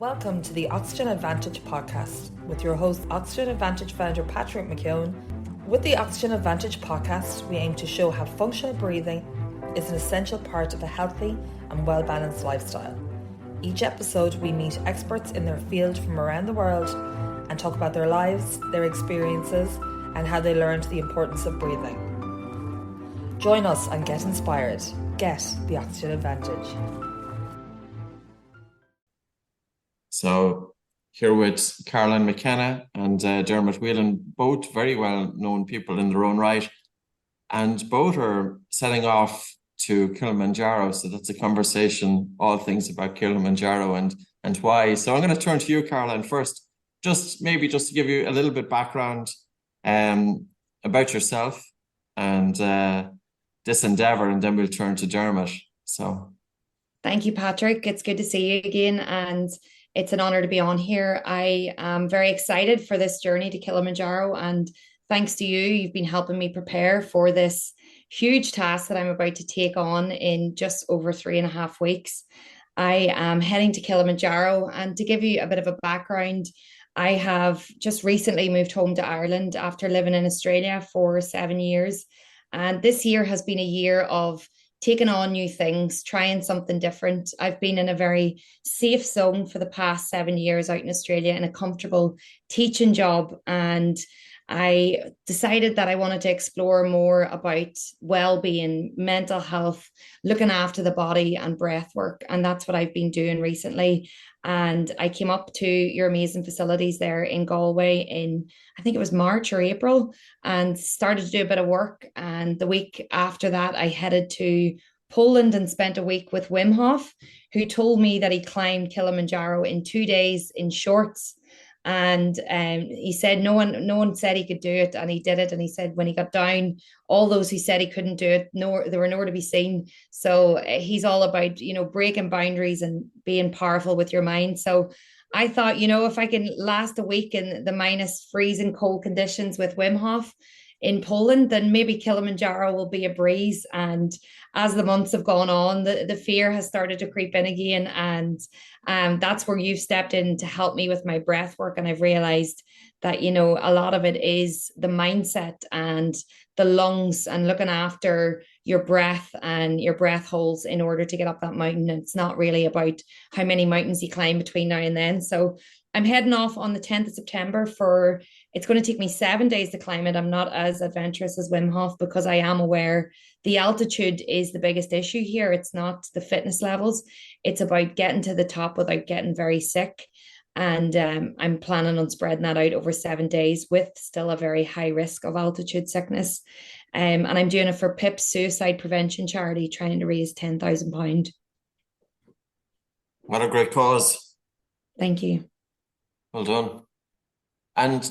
Welcome to the Oxygen Advantage podcast with your host, Oxygen Advantage founder Patrick McKeown. With the Oxygen Advantage podcast, we aim to show how functional breathing is an essential part of a healthy and well-balanced lifestyle. Each episode, we meet experts in their field from around the world and talk about their lives, their experiences, and how they learned the importance of breathing. Join us and get inspired. Get the Oxygen Advantage. So here with Caroline McKenna and Dermot Whelan, both very well-known people in their own right, and both are setting off to Kilimanjaro. So that's a conversation, all things about Kilimanjaro and why. So I'm going to turn to you, Caroline, first, just to give you a little bit background about yourself and this endeavour, and then we'll turn to Dermot. So thank you, Patrick. It's good to see you again, and it's an honor to be on here. I am very excited for this journey to Kilimanjaro, and thanks to you, you've been helping me prepare for this huge task that I'm about to take on in just over 3.5 weeks. I am heading to Kilimanjaro, and to give you a bit of a background, I have just recently moved home to Ireland after living in Australia for 7 years. And this year has been a year of taking on new things, trying something different. I've been in a very safe zone for the past 7 years out in Australia in a comfortable teaching job. And I decided that I wanted to explore more about well-being, mental health, looking after the body and breath work. And that's what I've been doing recently. And I came up to your amazing facilities there in Galway in, I think it was March or April, and started to do a bit of work. And the week after that, I headed to Poland and spent a week with Wim Hof, who told me that he climbed Kilimanjaro in 2 days in shorts. And he said no one said he could do it, and he did it. And he said when he got down, all those who said he couldn't do it, there were nowhere to be seen. So he's all about, breaking boundaries and being powerful with your mind. So I thought, if I can last a week in the minus freezing cold conditions with Wim Hof in Poland, then maybe Kilimanjaro will be a breeze. And as the months have gone on, the fear has started to creep in again. And that's where you've stepped in to help me with my breath work. And I've realized that, a lot of it is the mindset and the lungs and looking after your breath and your breath holes in order to get up that mountain. It's not really about how many mountains you climb between now and then. So I'm heading off on the 10th of September it's going to take me 7 days to climb it. I'm not as adventurous as Wim Hof because I am aware the altitude is the biggest issue here. It's not the fitness levels. It's about getting to the top without getting very sick. And I'm planning on spreading that out over 7 days with still a very high risk of altitude sickness. And I'm doing it for PIP's suicide prevention charity, trying to raise £10,000. what a great cause. Thank you. Well done. And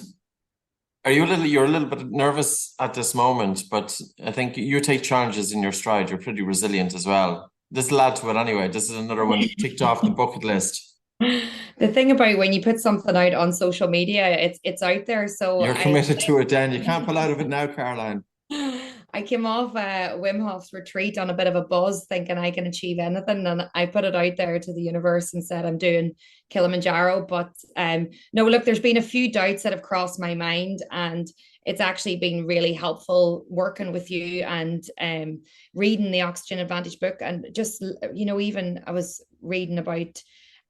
you're a little bit nervous at this moment, but I think you take challenges in your stride. You're pretty resilient as well. This will add to it anyway. This is another one ticked off the bucket list. The thing about when you put something out on social media, it's out there. So you're committed to it, then. You can't pull out of it now, Caroline. I came off Wim Hof's retreat on a bit of a buzz, thinking I can achieve anything, and I put it out there to the universe and said I'm doing Kilimanjaro. But no, look, there's been a few doubts that have crossed my mind, and it's actually been really helpful working with you and reading the Oxygen Advantage book, and just even I was reading about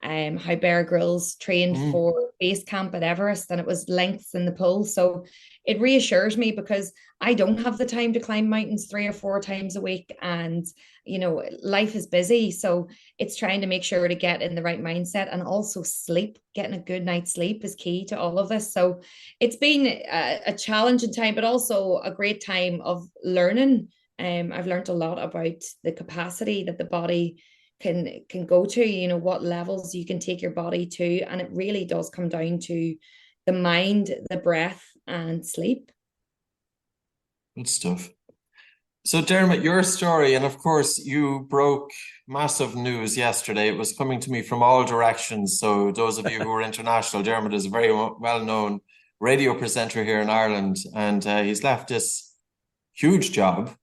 how Bear Grylls trained for base camp at Everest, and it was lengths in the pool. So it reassures me because I don't have the time to climb mountains 3 or 4 times a week, and life is busy. So it's trying to make sure to get in the right mindset, and also sleep. Getting a good night's sleep is key to all of this. So it's been a challenging time, but also a great time of learning. I've learned a lot about the capacity that the body can go to, what levels you can take your body to. And it really does come down to the mind, the breath, and sleep. Good stuff. So Dermot, your story, and of course you broke massive news yesterday. It was coming to me from all directions. So those of you who are international, Dermot is a very well-known radio presenter here in Ireland, and he's left this huge job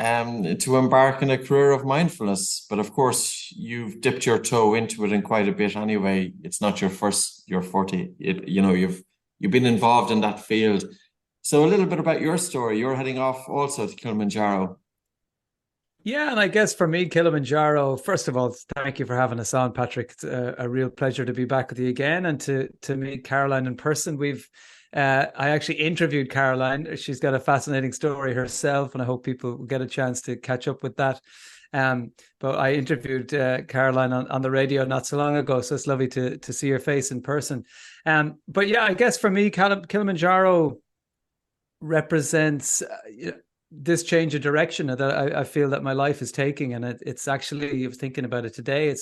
to embark in a career of mindfulness. But of course, you've dipped your toe into it in quite a bit anyway. It's not your forte. You've been involved in that field. So a little bit about your story. You're heading off also to Kilimanjaro. Yeah, and I guess for me, Kilimanjaro, first of all, thank you for having us on, Patrick. It's a real pleasure to be back with you again and to meet Caroline in person. I actually interviewed Caroline. She's got a fascinating story herself, and I hope people will get a chance to catch up with that. But I interviewed Caroline on the radio not so long ago, so it's lovely to see her face in person. But yeah, I guess for me, Kilimanjaro represents this change of direction that I feel that my life is taking, and it's actually, thinking about it today,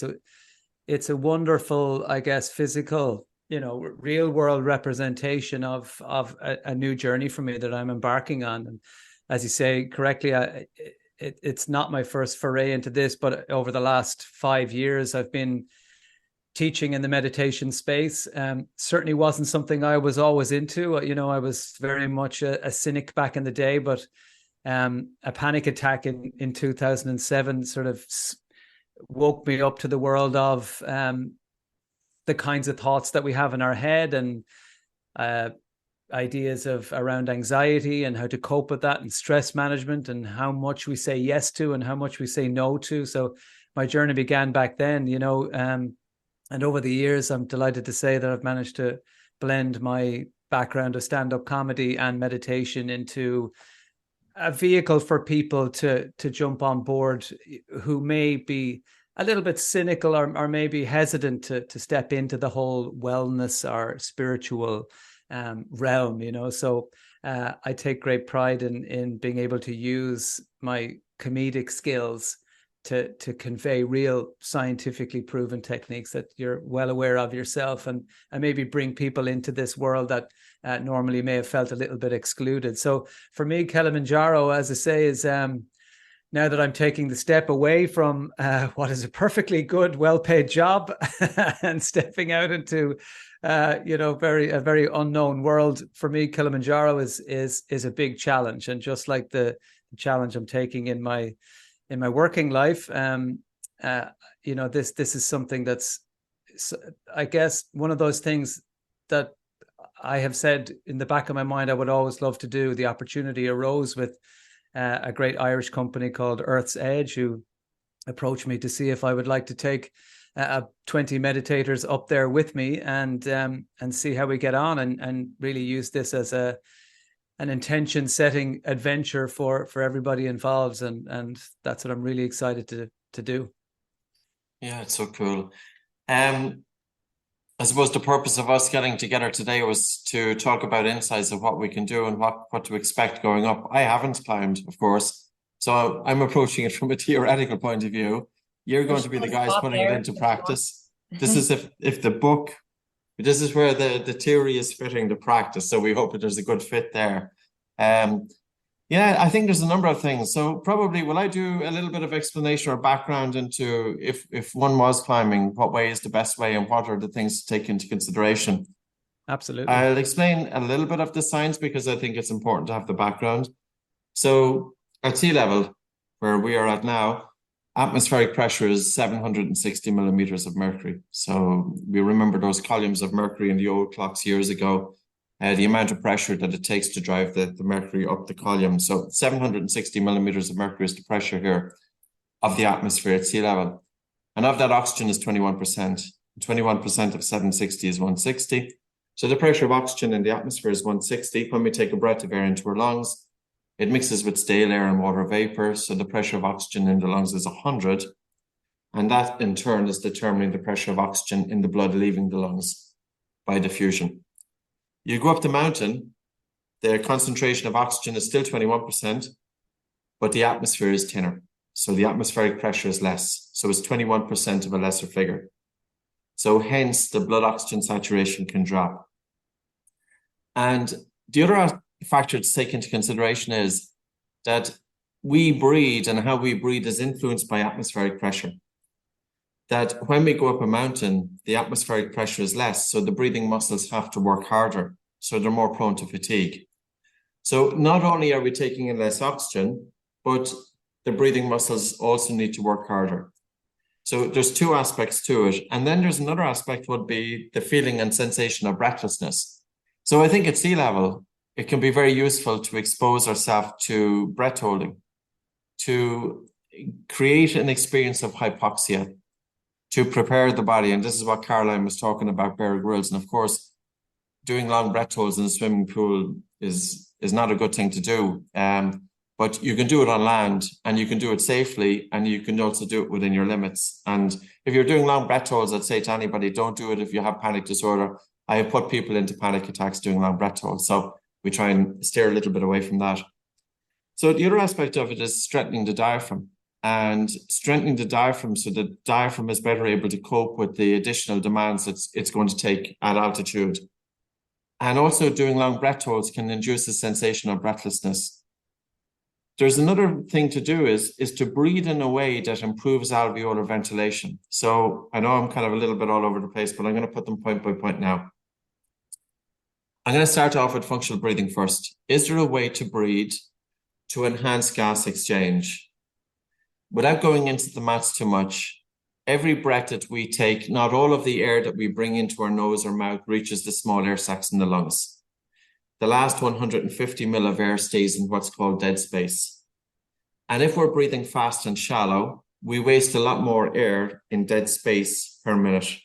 it's a wonderful, I guess, physical, real world representation of a new journey for me that I'm embarking on. And as you say correctly, it's not my first foray into this, but over the last 5 years, I've been teaching in the meditation space. Certainly wasn't something I was always into. I was very much a cynic back in the day, but a panic attack in 2007 sort of woke me up to the world of the kinds of thoughts that we have in our head, and ideas around anxiety and how to cope with that, and stress management, and how much we say yes to and how much we say no to. So my journey began back then, and over the years, I'm delighted to say that I've managed to blend my background of stand-up comedy and meditation into a vehicle for people to jump on board who may be a little bit cynical or maybe hesitant to step into the whole wellness or spiritual realm, So I take great pride in being able to use my comedic skills to convey real scientifically proven techniques that you're well aware of yourself, and maybe bring people into this world that normally may have felt a little bit excluded. So for me, Kilimanjaro, as I say, is now that I'm taking the step away from what is a perfectly good, well-paid job and stepping out into a very unknown world. For me, Kilimanjaro is a big challenge, and just like the challenge I'm taking in my working life, this is something that's, I guess, one of those things that I have said in the back of my mind I would always love to do. The opportunity arose with a great Irish company called Earth's Edge, who approached me to see if I would like to take 20 meditators up there with me and see how we get on, and really use this as an intention setting adventure for everybody involved. And that's what I'm really excited to do. Yeah, it's so cool. I suppose the purpose of us getting together today was to talk about insights of what we can do and what to expect going up. I haven't climbed, of course, so I'm approaching it from a theoretical point of view. You're going to be the guys putting it into practice. This is if the book, this is where the theory is fitting the practice. So we hope that there's a good fit there. Yeah, I think there's a number of things. So probably, will I do a little bit of explanation or background into if one was climbing, what way is the best way and what are the things to take into consideration? Absolutely. I'll explain a little bit of the science because I think it's important to have the background. So at sea level, where we are at now, atmospheric pressure is 760 millimeters of mercury. So we remember those columns of mercury in the old clocks years ago. The amount of pressure that it takes to drive the mercury up the column. So 760 millimeters of mercury is the pressure here of the atmosphere at sea level. And of that, oxygen is 21%. 21% of 760 is 160. So the pressure of oxygen in the atmosphere is 160. When we take a breath of air into our lungs, it mixes with stale air and water vapor. So the pressure of oxygen in the lungs is 100. And that in turn is determining the pressure of oxygen in the blood leaving the lungs by diffusion. You go up the mountain, the concentration of oxygen is still 21%, but the atmosphere is thinner. So the atmospheric pressure is less. So it's 21% of a lesser figure. So hence the blood oxygen saturation can drop. And the other factor to take into consideration is that we breathe, and how we breathe is influenced by atmospheric pressure. That when we go up a mountain, the atmospheric pressure is less, so the breathing muscles have to work harder, so they're more prone to fatigue. So not only are we taking in less oxygen, but the breathing muscles also need to work harder. So there's two aspects to it. And then there's another aspect would be the feeling and sensation of breathlessness. So I think at sea level, it can be very useful to expose ourselves to breath holding, to create an experience of hypoxia, to prepare the body. And this is what Caroline was talking about, Bear Grylls. And of course, doing long breath holds in a swimming pool is not a good thing to do. But you can do it on land, and you can do it safely, and you can also do it within your limits. And if you're doing long breath holds, I'd say to anybody, don't do it if you have panic disorder. I have put people into panic attacks doing long breath holds. So we try and steer a little bit away from that. So the other aspect of it is strengthening the diaphragm, and strengthening the diaphragm so the diaphragm is better able to cope with the additional demands it's going to take at altitude. And also doing long breath holds can induce a sensation of breathlessness. There's another thing to do is to breathe in a way that improves alveolar ventilation. So I know I'm kind of a little bit all over the place, but I'm going to put them point by point now. I'm going to start off with functional breathing first. Is there a way to breathe to enhance gas exchange? Without going into the maths too much, every breath that we take, not all of the air that we bring into our nose or mouth reaches the small air sacs in the lungs. The last 150 mil of air stays in what's called dead space. And if we're breathing fast and shallow, we waste a lot more air in dead space per minute.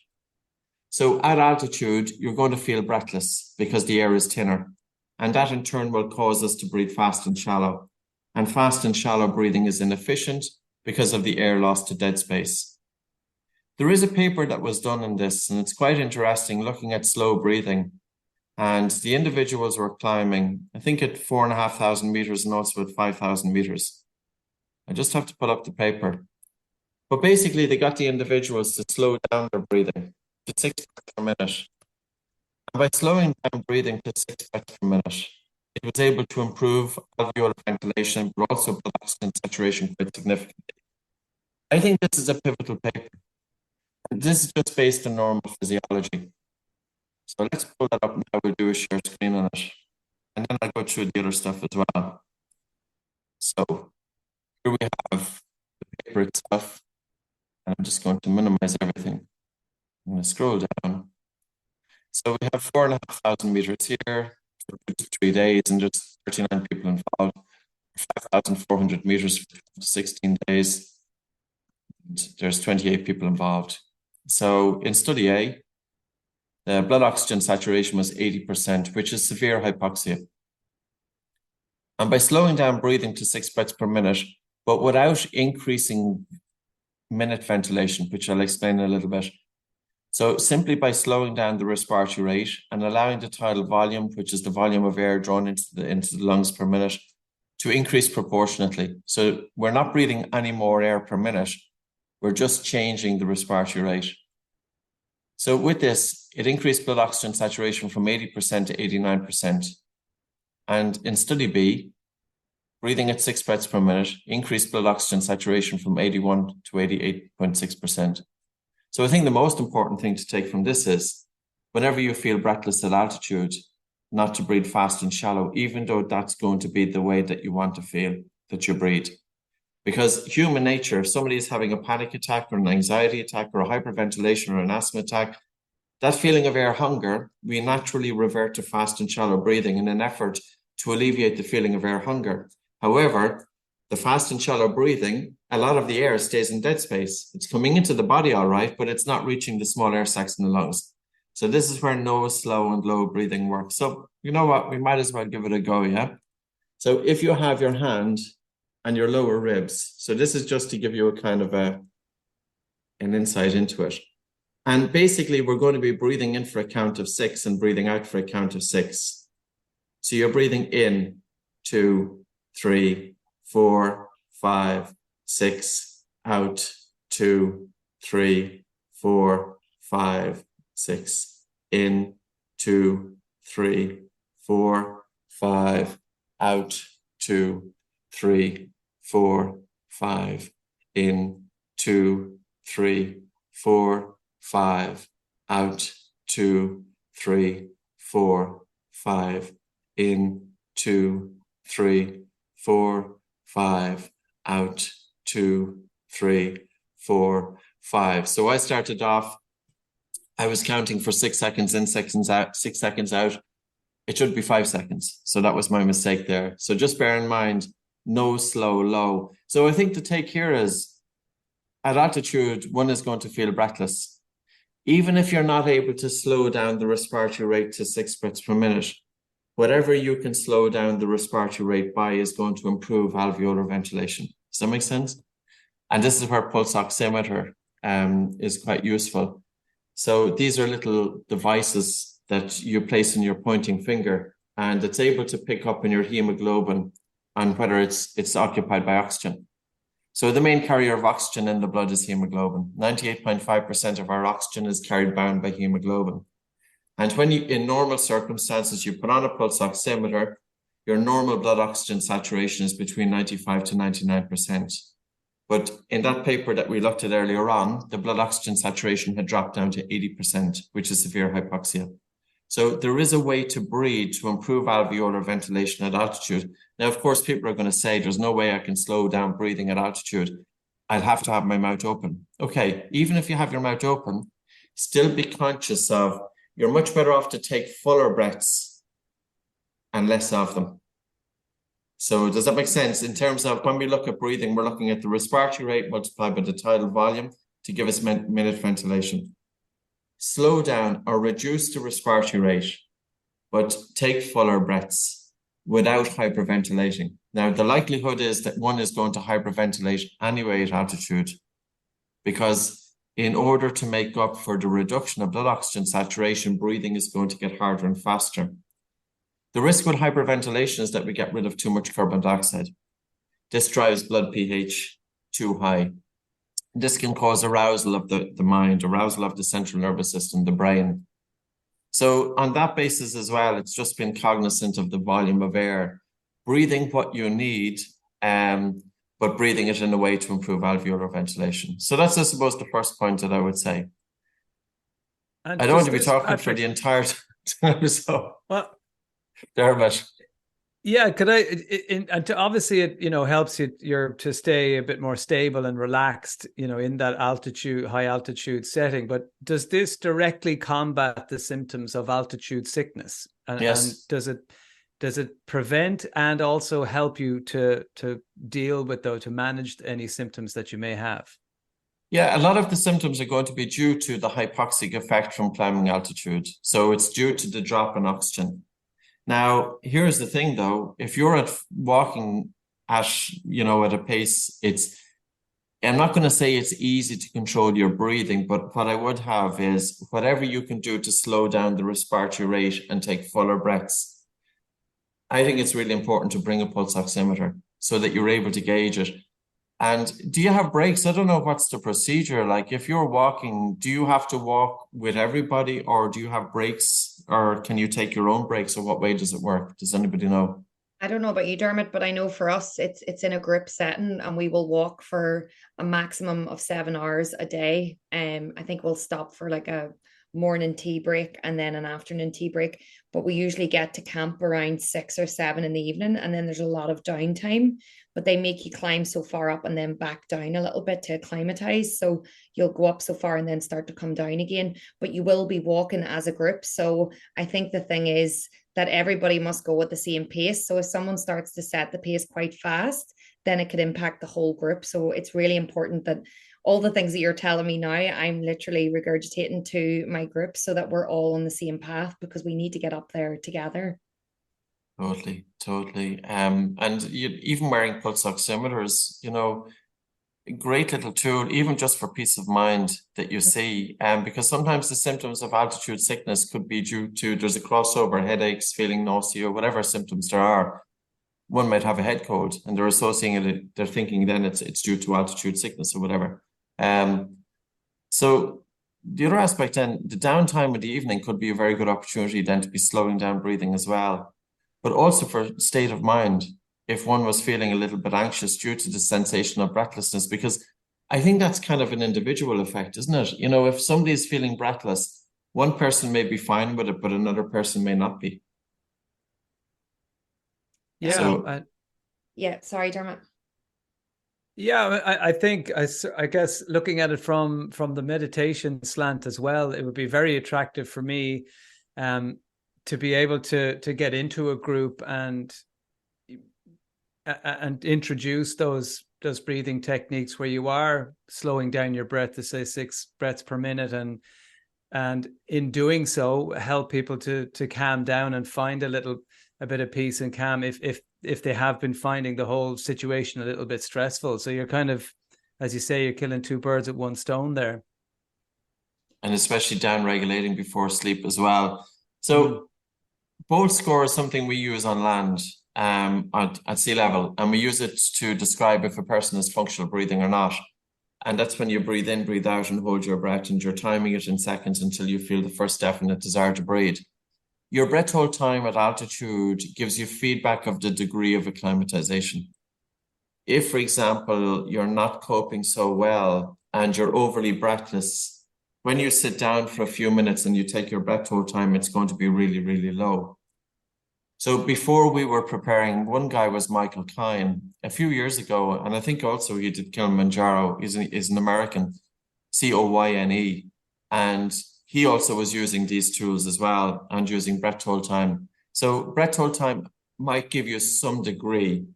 So at altitude, you're going to feel breathless because the air is thinner. And that in turn will cause us to breathe fast and shallow. And fast and shallow breathing is inefficient because of the air lost to dead space. There is a paper that was done on this, and it's quite interesting looking at slow breathing. And the individuals were climbing, I think at 4,500 meters and also at 5,000 meters. I just have to pull up the paper. But basically, they got the individuals to slow down their breathing to 6 breaths per minute. And by slowing down breathing to 6 breaths per minute, it was able to improve alveolar ventilation, but also blood oxygen saturation quite significantly. I think this is a pivotal paper. This is just based on normal physiology. So let's pull that up now. We'll do a share screen on it. And then I'll go through the other stuff as well. So here we have the paper itself. And I'm just going to minimize everything. I'm going to scroll down. So we have 4,500 meters here for 3 days, and there's 39 people involved. 5,400 meters for 16 days. And there's 28 people involved. So in study A, the blood oxygen saturation was 80%, which is severe hypoxia. And by slowing down breathing to 6 breaths per minute, but without increasing minute ventilation, which I'll explain in a little bit. So simply by slowing down the respiratory rate and allowing the tidal volume, which is the volume of air drawn into the lungs per minute, to increase proportionately. So we're not breathing any more air per minute. We're just changing the respiratory rate. So with this, it increased blood oxygen saturation from 80% to 89%. And in study B, breathing at 6 breaths per minute increased blood oxygen saturation from 81 to 88.6%. So I think the most important thing to take from this is, whenever you feel breathless at altitude, not to breathe fast and shallow, even though that's going to be the way that you want to feel that you breathe. Because human nature, if somebody is having a panic attack or an anxiety attack or a hyperventilation or an asthma attack, that feeling of air hunger, we naturally revert to fast and shallow breathing in an effort to alleviate the feeling of air hunger. However, the fast and shallow breathing, a lot of the air stays in dead space. It's coming into the body all right, but it's not reaching the small air sacs in the lungs. So this is where no, slow and low breathing works. So you know what, we might as well give it a go, yeah? So if you have your hand and your lower ribs, so this is just to give you a kind of an insight into it. And basically we're going to be breathing in for a count of 6 and breathing out for a count of 6. So you're breathing in 2, 3, 4, 5, 6, out 2, 3, 4, 5, 6, in 2, 3, 4, 5, out 2, 3, 4, 5, in 2, 3, 4, 5, out 2, 3, 4, 5, in 2, 3, 4, 5, out, 2, 3, 4, 5. So I started off, I was counting for 6 seconds in, 6 seconds out, 6 seconds out. It should be 5 seconds. So that was my mistake there. So just bear in mind, no slow, low. So I think the take here is, at altitude, one is going to feel breathless. Even if you're not able to slow down the respiratory rate to 6 breaths per minute, whatever you can slow down the respiratory rate by is going to improve alveolar ventilation. Does that make sense? And this is where pulse oximeter is quite useful. So these are little devices that you place in your pointing finger, and it's able to pick up in your hemoglobin and whether it's occupied by oxygen. So the main carrier of oxygen in the blood is hemoglobin. 98.5% of our oxygen is carried bound by hemoglobin. And when you, in normal circumstances, you put on a pulse oximeter, your normal blood oxygen saturation is between 95 to 99%. But in that paper that we looked at earlier on, the blood oxygen saturation had dropped down to 80%, which is severe hypoxia. So there is a way to breathe to improve alveolar ventilation at altitude. Now, of course, people are going to say, there's no way I can slow down breathing at altitude. I'll have to have my mouth open. Okay, even if you have your mouth open, still be conscious of, you're much better off to take fuller breaths and less of them. So does that make sense? In terms of when we look at breathing, we're looking at the respiratory rate multiplied by the tidal volume to give us minute ventilation. Slow down or reduce the respiratory rate, but take fuller breaths without hyperventilating. Now, the likelihood is that one is going to hyperventilate anyway at altitude, because in order to make up for the reduction of blood oxygen saturation, breathing is going to get harder and faster. The risk with hyperventilation is that we get rid of too much carbon dioxide. This drives blood pH too high. This can cause arousal of the mind, arousal of the central nervous system, the brain. So on that basis as well, it's just been cognizant of the volume of air, breathing what you need, but breathing it in a way to improve alveolar ventilation. So that's, I suppose, the first point that I would say. And I don't want to be talking for the entire time, so well, Dermot. Yeah, could I? And to, obviously, it helps you to stay a bit more stable and relaxed, in that high altitude setting. But does this directly combat the symptoms of altitude sickness? Yes. And does it prevent and also help you to deal with, to manage any symptoms that you may have? Yeah, a lot of the symptoms are going to be due to the hypoxic effect from climbing altitude. So it's due to the drop in oxygen. Now, here's the thing, though. If you're walking at a pace, I'm not going to say it's easy to control your breathing, but what I would have is whatever you can do to slow down the respiratory rate and take fuller breaths. I think it's really important to bring a pulse oximeter so that you're able to gauge it. And do you have breaks? I don't know what's the procedure. Like, if you're walking, do you have to walk with everybody, or do you have breaks, or can you take your own breaks, or what way does it work? Does anybody know? I don't know about you, Dermot, but I know for us, it's in a group setting, and we will walk for a maximum of 7 hours a day. I think we'll stop for like a morning tea break and then an afternoon tea break, but we usually get to camp around 6 or 7 in the evening, and then there's a lot of downtime. But they make you climb so far up and then back down a little bit to acclimatize. So you'll go up so far and then start to come down again, but you will be walking as a group. So I think the thing is that everybody must go at the same pace. So if someone starts to set the pace quite fast, then it could impact the whole group. So it's really important that all the things that you're telling me now, I'm literally regurgitating to my group so that we're all on the same path, because we need to get up there together. Totally. And even wearing pulse oximeters, a great little tool, even just for peace of mind that you see. Because sometimes the symptoms of altitude sickness could be due to, there's a crossover, headaches, feeling nausea, whatever symptoms there are. One might have a head cold and they're associating it, they're thinking then it's due to altitude sickness or whatever. So the other aspect then, the downtime of the evening could be a very good opportunity then to be slowing down breathing as well. But also for state of mind, if one was feeling a little bit anxious due to the sensation of breathlessness, because I think that's kind of an individual effect, isn't it? If somebody is feeling breathless, one person may be fine with it, but another person may not be. Yeah. Yeah, sorry, Dermot. Yeah, I think I guess looking at it from the meditation slant as well, it would be very attractive for me to be able to get into a group and introduce those breathing techniques where you are slowing down your breath to say 6 breaths per minute, and in doing so help people to calm down and find a bit of peace and calm if they have been finding the whole situation a little bit stressful. So you're kind of, as you say, you're killing two birds with one stone there. And especially down regulating before sleep as well. So Bolt score is something we use on land at sea level, and we use it to describe if a person is functional breathing or not. And that's when you breathe in, breathe out, and hold your breath, and you're timing it in seconds until you feel the first definite desire to breathe. Your breath hold time at altitude gives you feedback of the degree of acclimatization. If, for example, you're not coping so well and you're overly breathless, when you sit down for a few minutes and you take your breath hold time, it's going to be really, really low. So before we were preparing, one guy was Michael Kine a few years ago, and I think also he did Kilimanjaro. He's an American, Coyne, and he also was using these tools as well and using breath hold time. So breath hold time might give you some degree.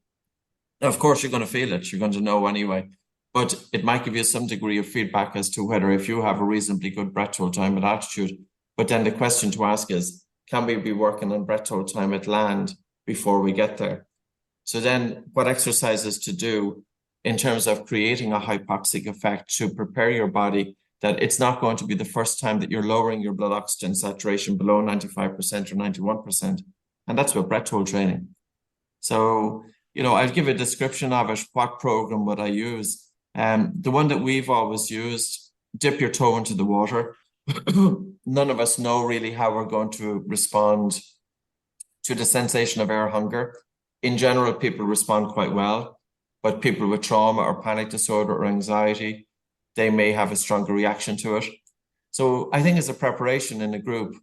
Now, of course, you're going to feel it. You're going to know anyway, but it might give you some degree of feedback as to whether if you have a reasonably good breath hold time at altitude. But then the question to ask is, can we be working on breath hold time at land before we get there? So then what exercises to do in terms of creating a hypoxic effect to prepare your body that it's not going to be the first time that you're lowering your blood oxygen saturation below 95% or 91%. And that's with breath hold training. So, I'll give a description of it. What program would I use? The one that we've always used, dip your toe into the water. None of us know really how we're going to respond to the sensation of air hunger. In general, people respond quite well, but people with trauma or panic disorder or anxiety, they may have a stronger reaction to it. So I think as a preparation in a group,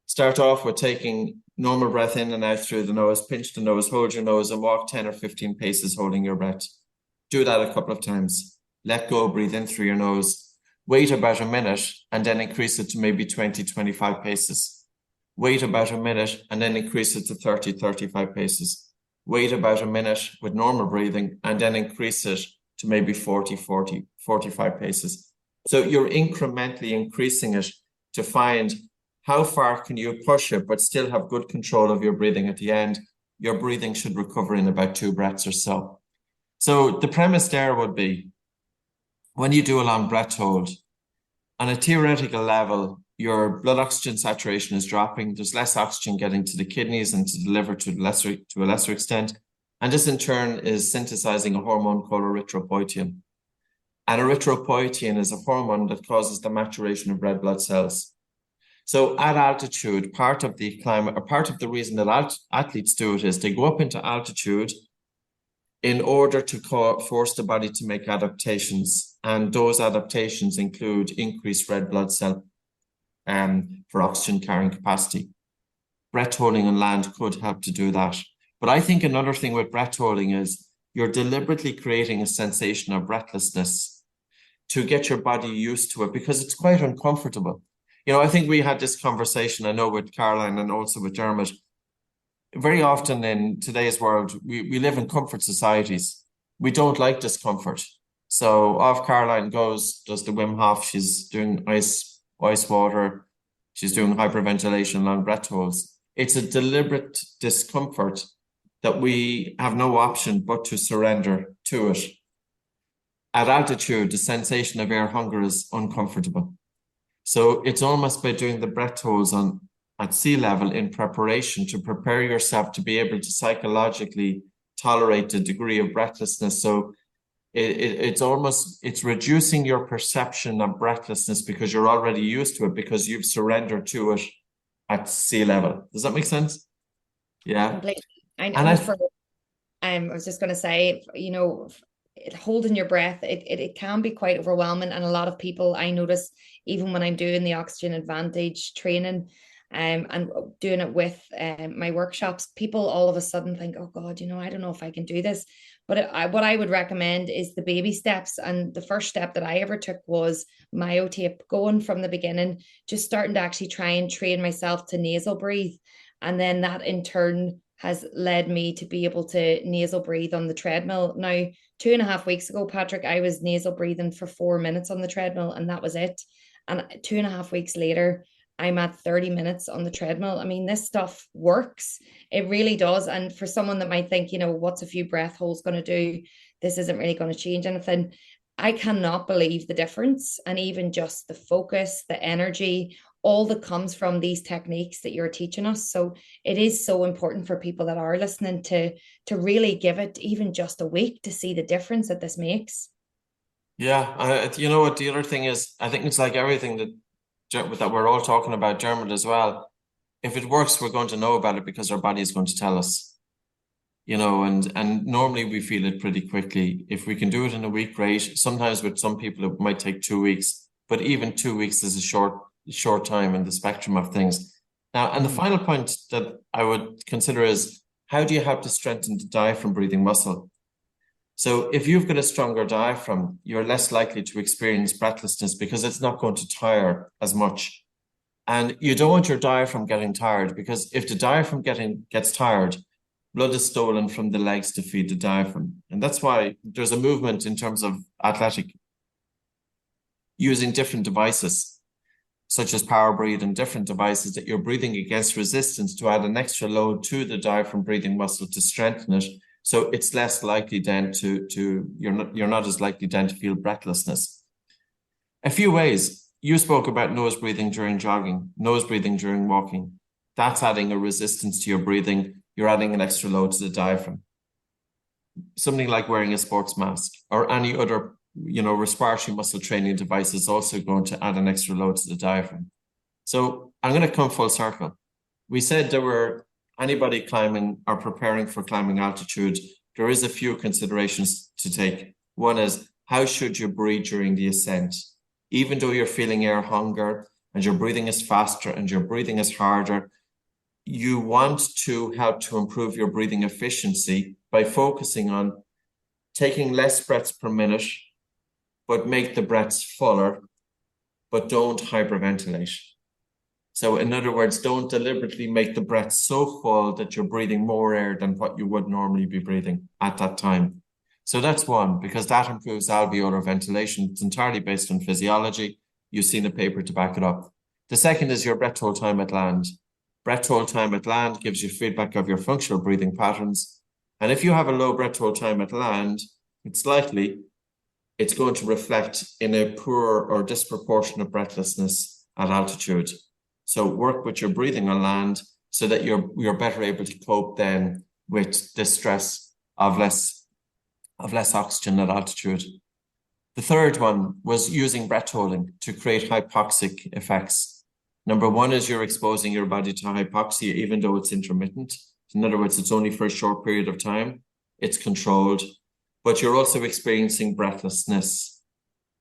start off with taking normal breath in and out through the nose, pinch the nose, hold your nose, and walk 10 or 15 paces holding your breath. Do that a couple of times. Let go, breathe in through your nose. Wait about a minute and then increase it to maybe 20, 25 paces. Wait about a minute and then increase it to 30, 35 paces. Wait about a minute with normal breathing and then increase it to maybe 40, 45 paces. So you're incrementally increasing it to find how far can you push it, but still have good control of your breathing at the end. Your breathing should recover in about 2 breaths or so. So the premise there would be, when you do a long breath hold, on a theoretical level, your blood oxygen saturation is dropping. There's less oxygen getting to the kidneys and to the liver to a lesser extent. And this in turn is synthesizing a hormone called erythropoietin. And erythropoietin is a hormone that causes the maturation of red blood cells. So at altitude, part of the climate, or part of the reason that athletes do it is they go up into altitude in order to force the body to make adaptations. And those adaptations include increased red blood cell for oxygen carrying capacity. Breath holding on land could help to do that. But I think another thing with breath holding is you're deliberately creating a sensation of breathlessness to get your body used to it, because it's quite uncomfortable. I think we had this conversation, I know, with Caroline and also with Dermot. Very often in today's world, we live in comfort societies. We don't like discomfort. So off Caroline does the Wim Hof. She's doing ice water. She's doing hyperventilation, long breath holds. It's a deliberate discomfort that we have no option but to surrender to it. At altitude, the sensation of air hunger is uncomfortable. So it's almost by doing the breath holds at sea level in preparation to prepare yourself to be able to psychologically tolerate the degree of breathlessness. So it's reducing your perception of breathlessness because you're already used to it, because you've surrendered to it at sea level. Does that make sense? Yeah. Completely. I was just going to say, holding your breath, it can be quite overwhelming. And a lot of people, I notice, even when I'm doing the Oxygen Advantage training and doing it with my workshops, people all of a sudden think, oh God, I don't know if I can do this. But what I would recommend is the baby steps. And the first step that I ever took was myotape, going from the beginning, just starting to actually try and train myself to nasal breathe. And then that in turn has led me to be able to nasal breathe on the treadmill. Now, 2.5 weeks ago, Patrick, I was nasal breathing for 4 minutes on the treadmill, and that was it. And 2.5 weeks later, I'm at 30 minutes on the treadmill. I mean, this stuff works. It really does. And for someone that might think, what's a few breath holds going to do? This isn't really going to change anything. I cannot believe the difference. And even just the focus, the energy, all that comes from these techniques that you're teaching us. So it is so important for people that are listening to really give it even just a week to see the difference that this makes. Yeah, you know what the other thing is? I think it's like everything that we're all talking about, Dermot, as well. If it works, we're going to know about it because our body is going to tell us. And normally we feel it pretty quickly. If we can do it in a week, great. Sometimes with some people it might take 2 weeks, but even 2 weeks is a short time in the spectrum of things. Now, and the final point that I would consider is, how do you help to strengthen the diaphragm breathing muscle? So if you've got a stronger diaphragm, you're less likely to experience breathlessness because it's not going to tire as much. And you don't want your diaphragm getting tired, because if the diaphragm gets tired, blood is stolen from the legs to feed the diaphragm. And that's why there's a movement in terms of athletic using different devices, such as power breathe and different devices that you're breathing against resistance to add an extra load to the diaphragm breathing muscle to strengthen it. So it's less likely then you're not as likely then to feel breathlessness. A few ways. You spoke about nose breathing during jogging, nose breathing during walking. That's adding a resistance to your breathing. You're adding an extra load to the diaphragm. Something like wearing a sports mask or any other, respiratory muscle training device is also going to add an extra load to the diaphragm. So I'm going to come full circle. We said anybody climbing or preparing for climbing altitude, there is a few considerations to take. One is, how should you breathe during the ascent? Even though you're feeling air hunger and your breathing is faster and your breathing is harder, you want to help to improve your breathing efficiency by focusing on taking less breaths per minute, but make the breaths fuller, but don't hyperventilate. So in other words, don't deliberately make the breath so full that you're breathing more air than what you would normally be breathing at that time. So that's one, because that improves alveolar ventilation. It's entirely based on physiology. You've seen a paper to back it up. The second is your breath hold time at land. Breath hold time at land gives you feedback of your functional breathing patterns. And if you have a low breath hold time at land, it's likely it's going to reflect in a poor or disproportionate breathlessness at altitude. So work with your breathing on land so that you're better able to cope then with the stress of less oxygen at altitude. The third one was using breath holding to create hypoxic effects. Number one is you're exposing your body to hypoxia, even though it's intermittent. In other words, it's only for a short period of time. It's controlled, but you're also experiencing breathlessness.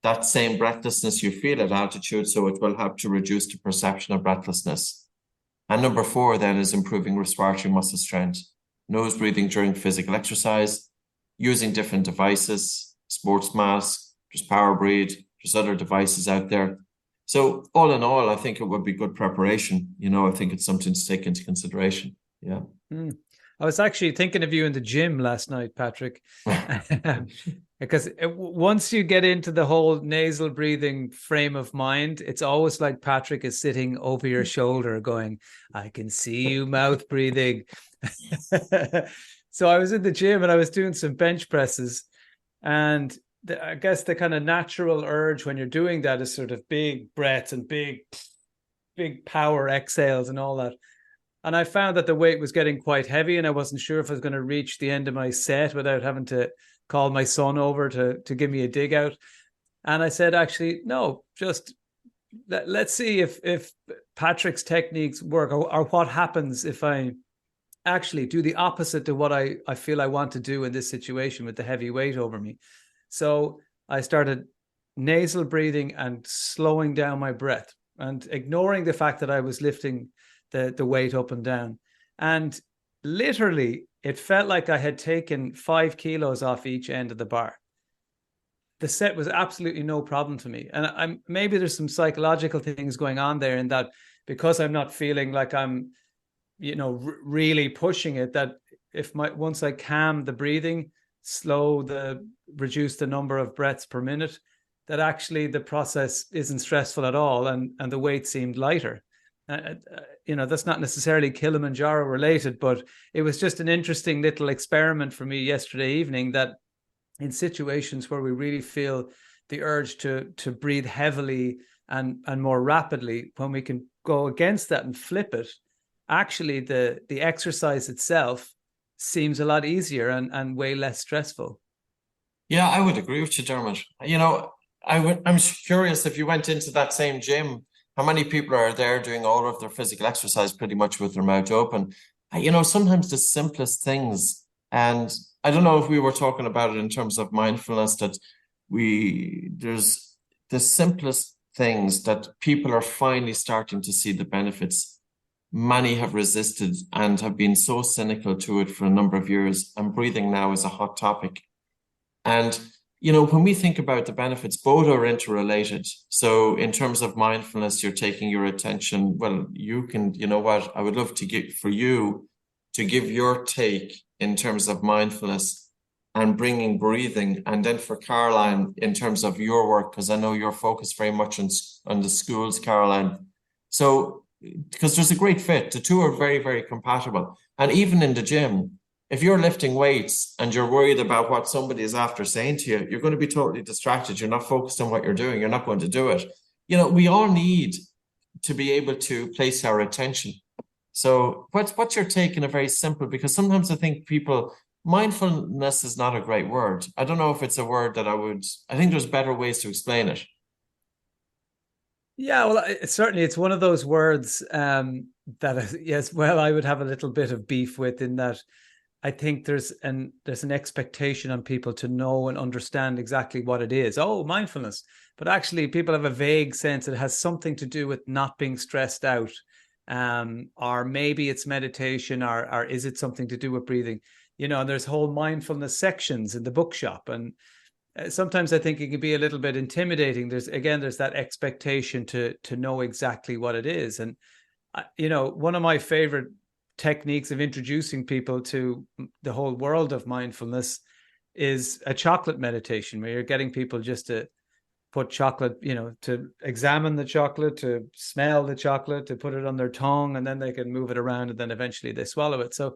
That same breathlessness you feel at altitude, so it will help to reduce the perception of breathlessness. And number four then is improving respiratory muscle strength. Nose breathing during physical exercise, using different devices, sports masks, there's power breathe, there's other devices out there. So all in all, I think it would be good preparation. I think it's something to take into consideration. Yeah. I was actually thinking of you in the gym last night, Patrick, because once you get into the whole nasal breathing frame of mind, it's always like Patrick is sitting over your shoulder going, I can see you mouth breathing. So I was in the gym and I was doing some bench presses, and I guess the kind of natural urge when you're doing that is sort of big breaths and big power exhales and all that. And I found that the weight was getting quite heavy, and I wasn't sure if I was going to reach the end of my set without having to call my son over to give me a dig out. And I said, actually, no, just let's see if Patrick's techniques work, or what happens if I actually do the opposite to what I feel I want to do in this situation with the heavy weight over me. So I started nasal breathing and slowing down my breath and ignoring the fact that I was lifting the weight up and down. And literally, it felt like I had taken 5 kilos off each end of the bar. The set was absolutely no problem to me. And maybe there's some psychological things going on there in that, because I'm not feeling like I'm, really pushing it, that once I calm the breathing, reduce the number of breaths per minute, that actually the process isn't stressful at all, and the weight seemed lighter. That's not necessarily Kilimanjaro related, but it was just an interesting little experiment for me yesterday evening, that in situations where we really feel the urge to breathe heavily and more rapidly, when we can go against that and flip it, actually the exercise itself seems a lot easier and way less stressful. Yeah, I would agree with you, Dermot. I'm curious, if you went into that same gym, how many people are there doing all of their physical exercise pretty much with their mouth open? Sometimes the simplest things, and I don't know if we were talking about it in terms of mindfulness, that there's the simplest things that people are finally starting to see the benefits. Many have resisted and have been so cynical to it for a number of years, and breathing now is a hot topic. And when we think about the benefits, both are interrelated. So in terms of mindfulness, you're taking your attention. Well, I would love to give your take in terms of mindfulness and bringing breathing. And then for Caroline, in terms of your work, because I know you're focused very much on the schools, Caroline. So, because there's a great fit, the two are very, very compatible. And even in the gym, if you're lifting weights and you're worried about what somebody is after saying to you, you're going to be totally distracted. You're not focused on what you're doing. You're not going to do it. We all need to be able to place our attention. So what's your take in a very simple, because sometimes I think mindfulness is not a great word. I don't know if it's a word that I think there's better ways to explain it. Yeah, well, it's one of those words that, yes, well, I would have a little bit of beef with, in that I think there's an expectation on people to know and understand exactly what it is. Oh, mindfulness. But actually, people have a vague sense it has something to do with not being stressed out. Or maybe it's meditation, or is it something to do with breathing? And there's whole mindfulness sections in the bookshop. And sometimes I think it can be a little bit intimidating. There's that expectation to know exactly what it is. And, one of my favorite techniques of introducing people to the whole world of mindfulness is a chocolate meditation, where you're getting people just to put chocolate, to examine the chocolate, to smell the chocolate, to put it on their tongue, and then they can move it around, and then eventually they swallow it. So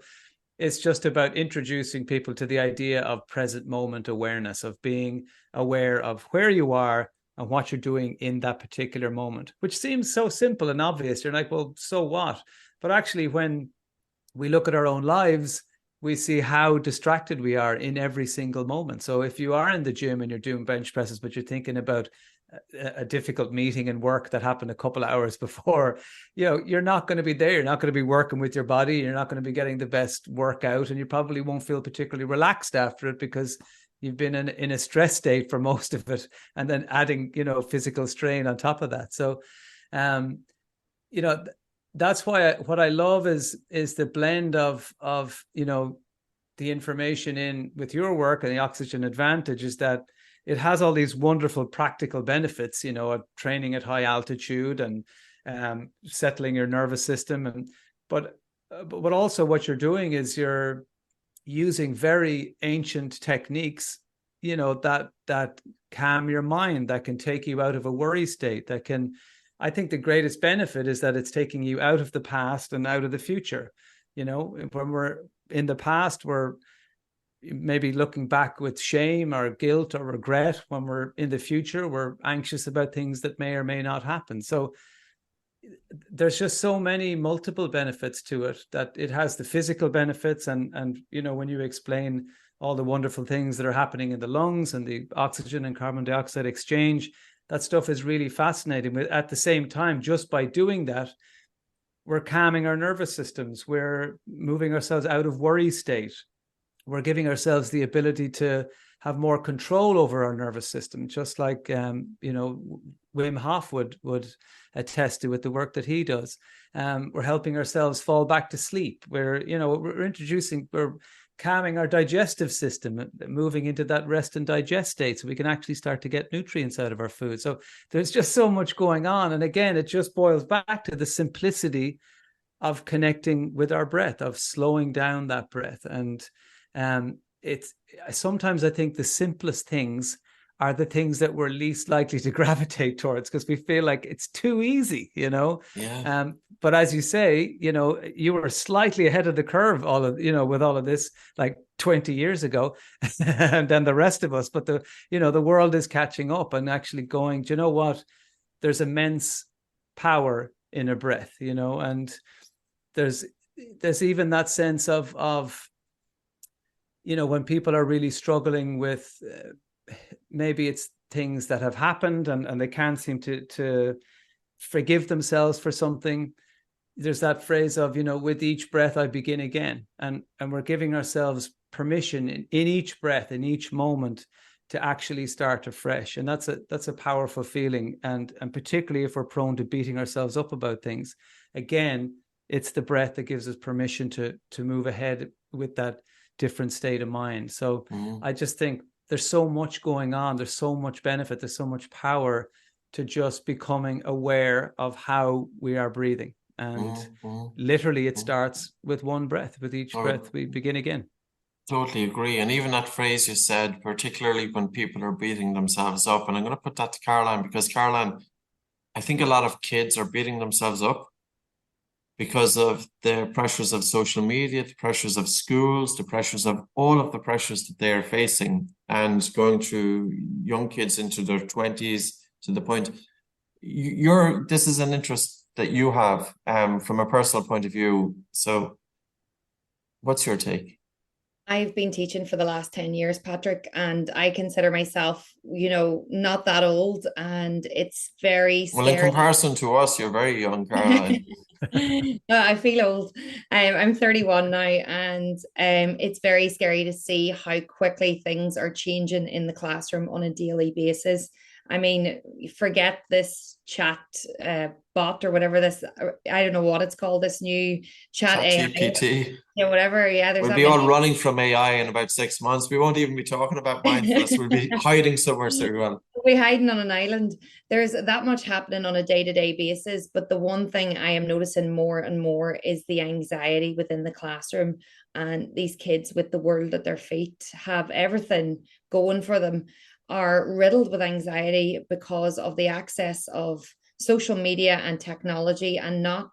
it's just about introducing people to the idea of present moment awareness, of being aware of where you are and what you're doing in that particular moment, which seems so simple and obvious. You're like, well, so what? But actually, when we look at our own lives, we see how distracted we are in every single moment. So if you are in the gym and you're doing bench presses, but you're thinking about a difficult meeting in work that happened a couple of hours before, you're not going to be there. You're not going to be working with your body. You're not going to be getting the best workout, and you probably won't feel particularly relaxed after it, because you've been in a stress state for most of it, and then adding, physical strain on top of that. So, that's why what I love is the blend of the information in with your work and the Oxygen Advantage, is that it has all these wonderful practical benefits, of training at high altitude and settling your nervous system, but also what you're doing is you're using very ancient techniques, that calm your mind, that can take you out of a worry state, I think the greatest benefit is that it's taking you out of the past and out of the future. When we're in the past, we're maybe looking back with shame or guilt or regret. When we're in the future, we're anxious about things that may or may not happen. So there's just so many multiple benefits to it, that it has the physical benefits. And when you explain all the wonderful things that are happening in the lungs and the oxygen and carbon dioxide exchange, that stuff is really fascinating. But at the same time, just by doing that, we're calming our nervous systems. We're moving ourselves out of worry state. We're giving ourselves the ability to have more control over our nervous system, just like Wim Hof would attest to with the work that he does. We're helping ourselves fall back to sleep. We're calming our digestive system, moving into that rest and digest state, so we can actually start to get nutrients out of our food. So there's just so much going on. And again, it just boils back to the simplicity of connecting with our breath, of slowing down that breath. And it's sometimes I think the simplest things are the things that we're least likely to gravitate towards, because we feel like it's too easy, Yeah. But as you say, you were slightly ahead of the curve with all of this, like 20 years ago, and then the rest of us. But the world is catching up and actually going, do you know what? There's immense power in a breath, and there's even that sense of when people are really struggling with maybe it's things that have happened and they can't seem to forgive themselves for something. There's that phrase of, with each breath I begin again. And we're giving ourselves permission in each breath, in each moment, to actually start afresh. And that's a powerful feeling. And particularly if we're prone to beating ourselves up about things, again, it's the breath that gives us permission to move ahead with that different state of mind. So I just think there's so much going on. There's so much benefit. There's so much power to just becoming aware of how we are breathing. And literally it starts with one breath. With each breath, we begin again. Totally agree. And even that phrase you said, particularly when people are beating themselves up, and I'm going to put that to Caroline, because Caroline, I think a lot of kids are beating themselves up because of the pressures of social media, the pressures of schools, the pressures of all of the pressures that they're facing, and going through young kids into their 20s, to the point this is an interest that you have from a personal point of view. So what's your take? I've been teaching for the last 10 years, Patrick, and I consider myself, not that old, and it's very scary. Well, in comparison to us, you're very young, Caroline. I feel old. I'm 31 now, and it's very scary to see how quickly things are changing in the classroom on a daily basis. I mean, forget this chat bot or whatever this, I don't know what it's called, this new chat AI. GPT. Yeah, whatever. Yeah, we'll be all running from AI in about 6 months. We won't even be talking about mindfulness. We'll be hiding somewhere so well. We'll be hiding on an island. There's that much happening on a day-to-day basis. But the one thing I am noticing more and more is the anxiety within the classroom. And these kids with the world at their feet have everything going for them, are riddled with anxiety because of the access of social media and technology, and not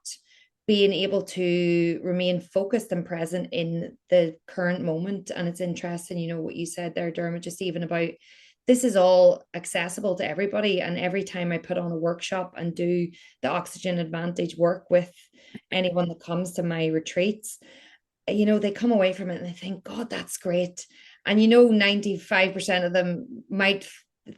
being able to remain focused and present in the current moment. And it's interesting, what you said there, Dermot, just even about this is all accessible to everybody. And every time I put on a workshop and do the Oxygen Advantage work with anyone that comes to my retreats, they come away from it and they think, God, that's great. And 95% of them might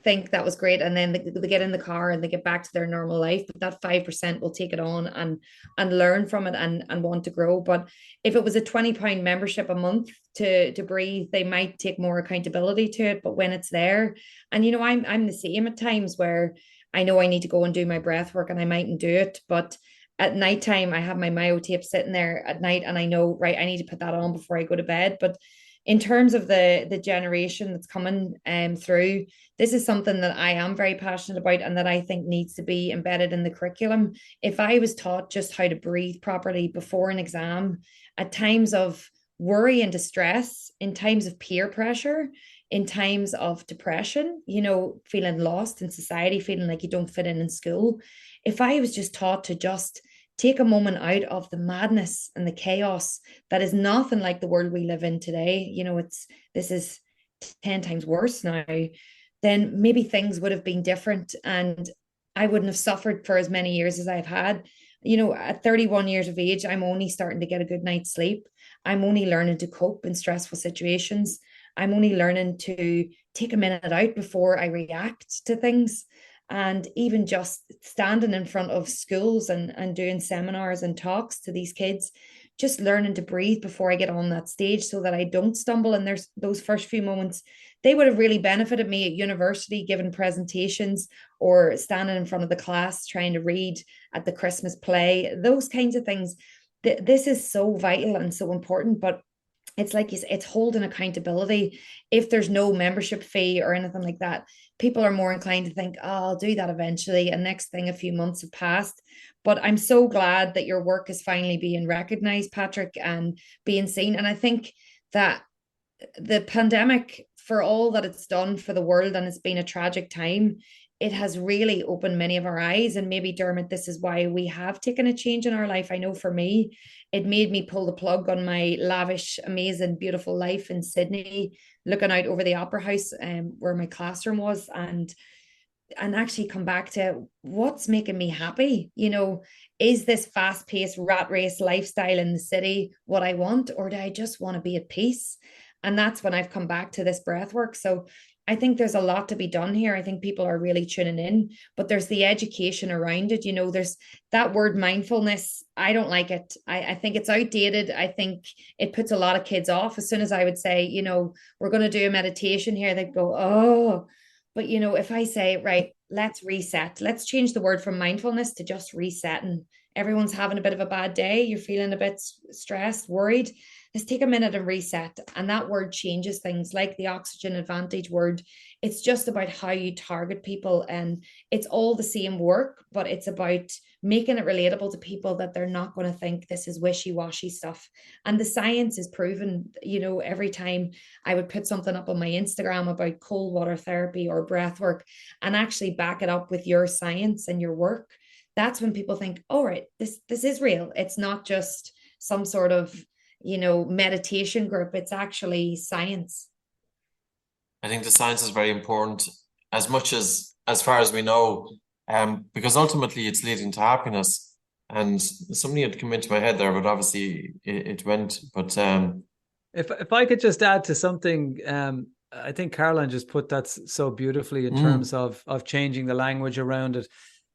think that was great, and then they get in the car and they get back to their normal life, but that 5% will take it on and learn from it and want to grow. But if it was a £20 membership a month to breathe, they might take more accountability to it. But when it's there, and I'm the same at times where I know I need to go and do my breath work and I mightn't do it, but at nighttime I have my myotape sitting there at night and I know, right, I need to put that on before I go to bed. But in terms of the generation that's coming through, this is something that I am very passionate about and that I think needs to be embedded in the curriculum. If I was taught just how to breathe properly before an exam, at times of worry and distress, in times of peer pressure, in times of depression, feeling lost in society, feeling like you don't fit in school, if I was just taught to just take a moment out of the madness and the chaos that is nothing like the world we live in today, this is 10 times worse now, then maybe things would have been different and I wouldn't have suffered for as many years as I've had. At 31 years of age, I'm only starting to get a good night's sleep. I'm only learning to cope in stressful situations. I'm only learning to take a minute out before I react to things. And even just standing in front of schools and doing seminars and talks to these kids, just learning to breathe before I get on that stage so that I don't stumble. And there's those first few moments, they would have really benefited me at university, giving presentations or standing in front of the class trying to read at the Christmas play, those kinds of things. This is so vital and so important, but it's like it's holding accountability. If there's no membership fee or anything like that, people are more inclined to think, oh, I'll do that eventually. And next thing, a few months have passed. But I'm so glad that your work is finally being recognized, Patrick, and being seen. And I think that the pandemic, for all that it's done for the world, and it's been a tragic time, it has really opened many of our eyes. And maybe, Dermot, this is why we have taken a change in our life. I know for me, it made me pull the plug on my lavish, amazing, beautiful life in Sydney, looking out over the Opera House, where my classroom was, and actually come back to what's making me happy. Is this fast-paced rat race lifestyle in the city what I want, or do I just want to be at peace? And that's when I've come back to this breath work. So I think there's a lot to be done here. I think people are really tuning in, but there's the education around it. There's that word mindfulness. I don't like it. I think it's outdated. I think it puts a lot of kids off. As soon as I would say, we're going to do a meditation here, they'd go, oh. But, if I say, right, let's reset, let's change the word from mindfulness to just resetting. Everyone's having a bit of a bad day. You're feeling a bit stressed, worried. Let's take a minute and reset. And that word changes things, like the oxygen advantage word. It's just about how you target people. And it's all the same work, but it's about making it relatable to people, that they're not going to think this is wishy-washy stuff. And the science is proven, every time I would put something up on my Instagram about cold water therapy or breath work and actually back it up with your science and your work, that's when people think, all right, this is real. It's not just some sort of meditation group. It's actually science. I think the science is very important, as far as we know, because ultimately it's leading to happiness. And something had come into my head there, but obviously it went. But if I could just add to something, I think Caroline just put that so beautifully in terms of changing the language around it,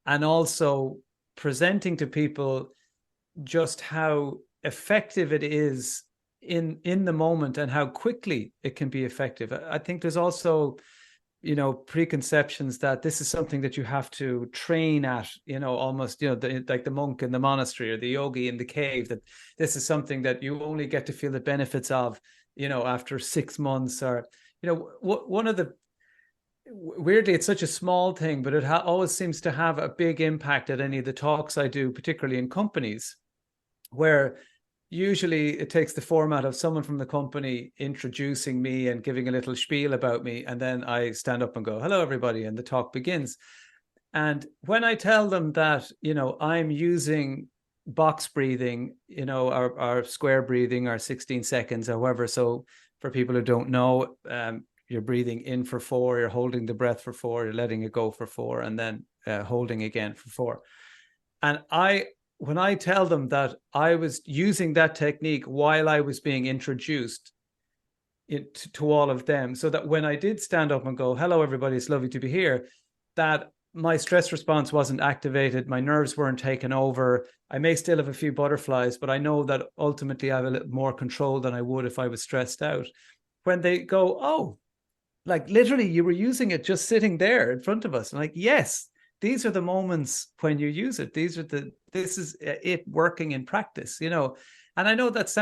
and also presenting to people just how effective it is in the moment and how quickly it can be effective. I think there's also, preconceptions that this is something that you have to train at, almost, like the monk in the monastery or the yogi in the cave, that this is something that you only get to feel the benefits of, after 6 months, or, one of the, weirdly, it's such a small thing, but it always seems to have a big impact at any of the talks I do, particularly in companies, where usually it takes the format of someone from the company introducing me and giving a little spiel about me, and then I stand up and go, hello, everybody, and the talk begins. And when I tell them that, I'm using box breathing, our square breathing, our 16 seconds, however, so for people who don't know, you're breathing in for 4, you're holding the breath for 4, you're letting it go for 4, and then holding again for 4. And when I tell them that I was using that technique while I was being introduced to all of them, so that when I did stand up and go, hello, everybody, it's lovely to be here, that my stress response wasn't activated, my nerves weren't taken over. I may still have a few butterflies, but I know that ultimately I have a little more control than I would if I was stressed out. When they go, oh, like literally you were using it just sitting there in front of us. I'm like, yes, these are the moments when you use it. This is it working in practice, And I know that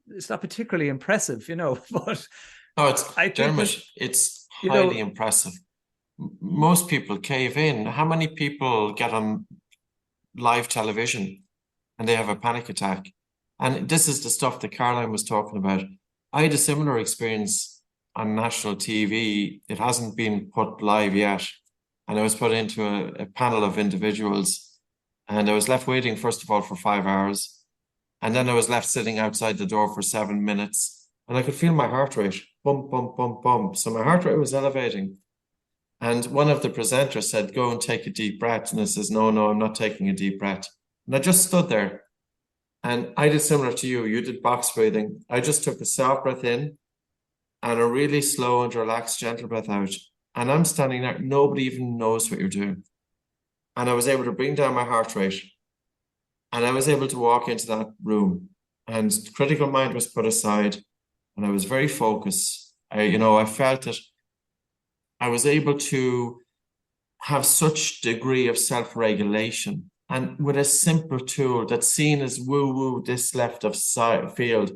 it's not particularly impressive, but no, it's highly impressive. Most people cave in. How many people get on live television and they have a panic attack? And this is the stuff that Caroline was talking about. I had a similar experience on national TV. It hasn't been put live yet. And I was put into a panel of individuals, and I was left waiting, first of all, for 5 hours. And then I was left sitting outside the door for 7 minutes, and I could feel my heart rate bump, bump, bump, bump. So my heart rate was elevating. And one of the presenters said, go and take a deep breath. And I says, no, I'm not taking a deep breath. And I just stood there. And I did similar to you. You did box breathing. I just took a soft breath in and a really slow and relaxed, gentle breath out. And I'm standing there, nobody even knows what you're doing. And I was able to bring down my heart rate. And I was able to walk into that room and critical mind was put aside, and I was very focused. I felt that I was able to have such degree of self-regulation, and with a simple tool that's seen as woo-woo this left of field.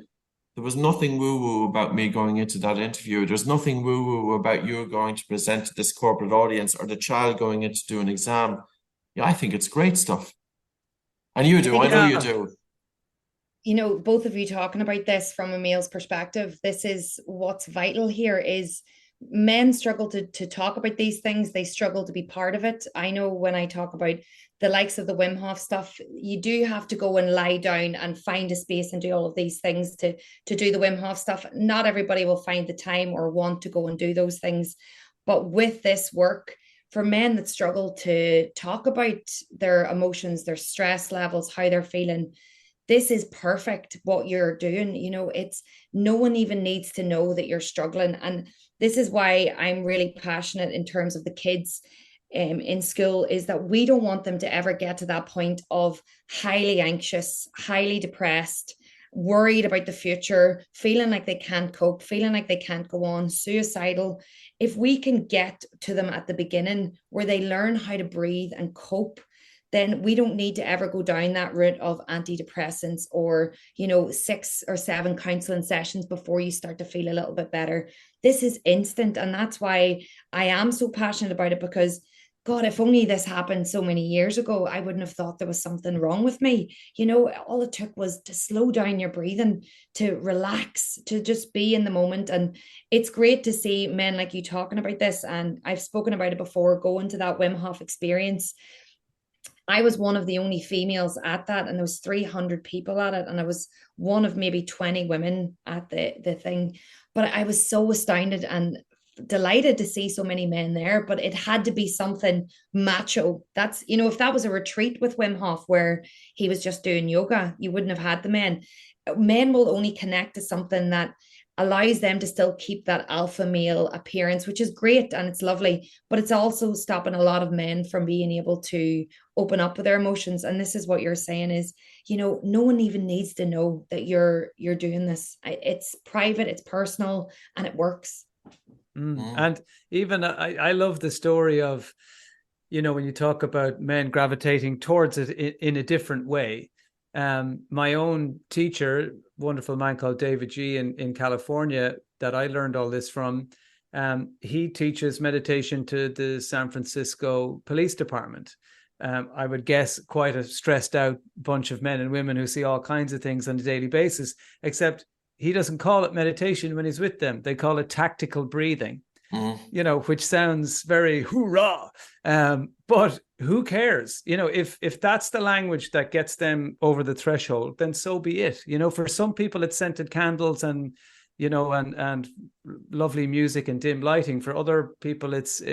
There was nothing woo-woo about me going into that interview. There's nothing woo-woo about you going to present to this corporate audience or the child going in to do an exam. Yeah, I think it's great stuff. And you do, I know you do. You know, both of you talking about this from a male's perspective, this is what's vital here is men struggle to talk about these things. They struggle to be part of it. I know when I talk about the likes of the Wim Hof stuff, you do have to go and lie down and find a space and do all of these things to do the Wim Hof stuff. Not everybody will find the time or want to go and do those things. But with this work, for men that struggle to talk about their emotions, their stress levels, how they're feeling, this is perfect what you're doing. You know, it's no one even needs to know that you're struggling. And this is why I'm really passionate in terms of the kids in school, is that we don't want them to ever get to that point of highly anxious, highly depressed, worried about the future, feeling like they can't cope, feeling like they can't go on, suicidal. If we can get to them at the beginning where they learn how to breathe and cope, then we don't need to ever go down that route of antidepressants or, 6 or 7 counseling sessions before you start to feel a little bit better. This is instant. And that's why I am so passionate about it, because God, if only this happened so many years ago, I wouldn't have thought there was something wrong with me. All it took was to slow down your breathing, to relax, to just be in the moment. And it's great to see men like you talking about this. And I've spoken about it before, going to that Wim Hof experience. I was one of the only females at that, and there was 300 people at it, and I was one of maybe 20 women at the thing. But I was so astounded and delighted to see so many men there, but it had to be something macho. That's, if that was a retreat with Wim Hof where he was just doing yoga, you wouldn't have had the men. Men will only connect to something that allows them to still keep that alpha male appearance, which is great and it's lovely, but it's also stopping a lot of men from being able to open up with their emotions. And this is what you're saying is, no one even needs to know that you're doing this. It's private, it's personal, and it works. And even I love the story of, when you talk about men gravitating towards it in a different way. My own teacher, wonderful man called David G in California, that I learned all this from, he teaches meditation to the San Francisco Police Department. I would guess quite a stressed out bunch of men and women who see all kinds of things on a daily basis, except he doesn't call it meditation when he's with them. They call it tactical breathing, which sounds very hoorah. But who cares? If that's the language that gets them over the threshold, then so be it. For some people, it's scented candles and, and lovely music and dim lighting. For other people, it's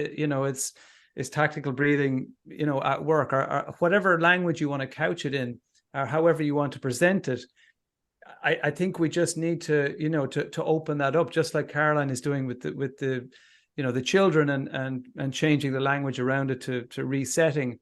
tactical breathing, at work or whatever language you want to couch it in, or however you want to present it. I think we just need to, to open that up, just like Caroline is doing with the the children and changing the language around it to resetting.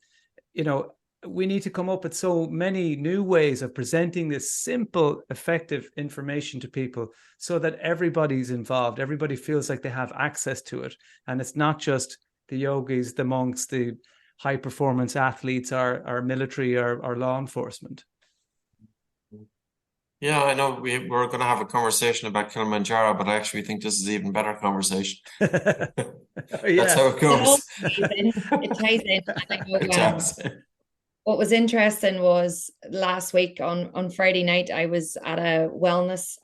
We need to come up with so many new ways of presenting this simple, effective information to people so that everybody's involved. Everybody feels like they have access to it. And it's not just the yogis, the monks, the high performance athletes, our military, or law enforcement. Yeah, I know we're going to have a conversation about Kilimanjaro, but I actually think this is an even better conversation. That's how it goes. It ties in. It does. What was interesting was last week on Friday night, I was at a wellness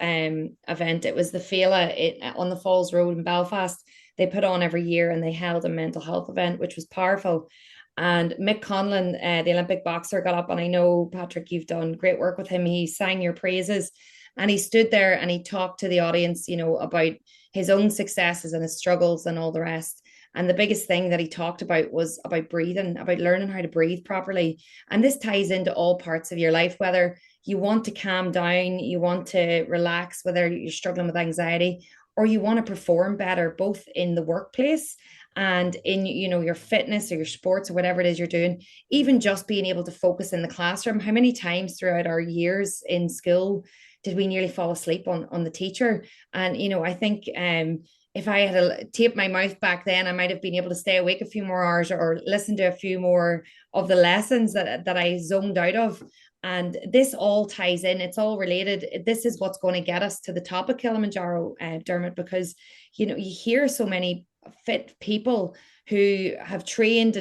event. It was the Phelan on the Falls Road in Belfast. They put on every year, and they held a mental health event, which was powerful. And Mick Conlon, the Olympic boxer, got up, and I know, Patrick, you've done great work with him. He sang your praises, and he stood there and he talked to the audience, about his own successes and his struggles and all the rest. And the biggest thing that he talked about was about breathing, about learning how to breathe properly. And this ties into all parts of your life, whether you want to calm down, you want to relax, whether you're struggling with anxiety, or you want to perform better, both in the workplace and in, your fitness or your sports or whatever it is you're doing. Even just being able to focus in the classroom. How many times throughout our years in school did we nearly fall asleep on the teacher? And, you know, I think if I had taped my mouth back then, I might have been able to stay awake a few more hours or listen to a few more of the lessons that I zoned out of. And this all ties in. It's all related. This is what's going to get us to the top of Kilimanjaro, Dermot, because, you know, you hear so many fit people who have trained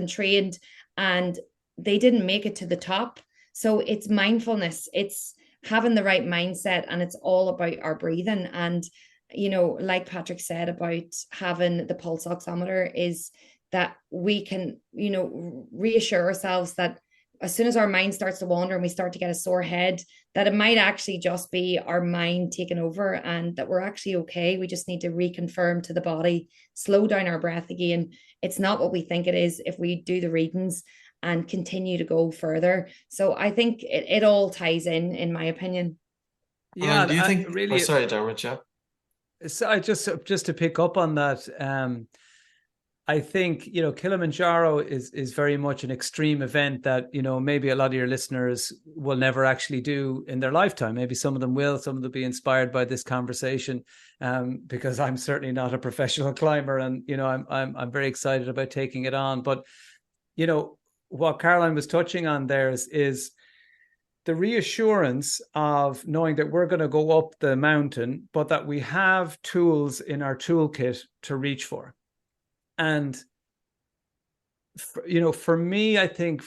and they didn't make it to the top. So it's mindfulness. It's having the right mindset, and it's all about our breathing. And, you know, like Patrick said about having the pulse oximeter, is that we can, you know, reassure ourselves that as soon as our mind starts to wander and we start to get a sore head, that it might actually just be our mind taking over, and that we're actually okay. We just need to reconfirm to the body, slow down our breath again. It's not what we think it is if we do the readings and continue to go further. So I think it all ties in my opinion. Yeah, do you think really? Oh, sorry, Dermot. Yeah. So I just to pick up on that, I think, you know, Kilimanjaro is very much an extreme event that, you know, maybe a lot of your listeners will never actually do in their lifetime. Maybe some of them will. Some of them will be inspired by this conversation, because I'm certainly not a professional climber, and, you know, I'm very excited about taking it on. But, you know, what Caroline was touching on there is the reassurance of knowing that we're going to go up the mountain, but that we have tools in our toolkit to reach for. And, you know, for me, I think,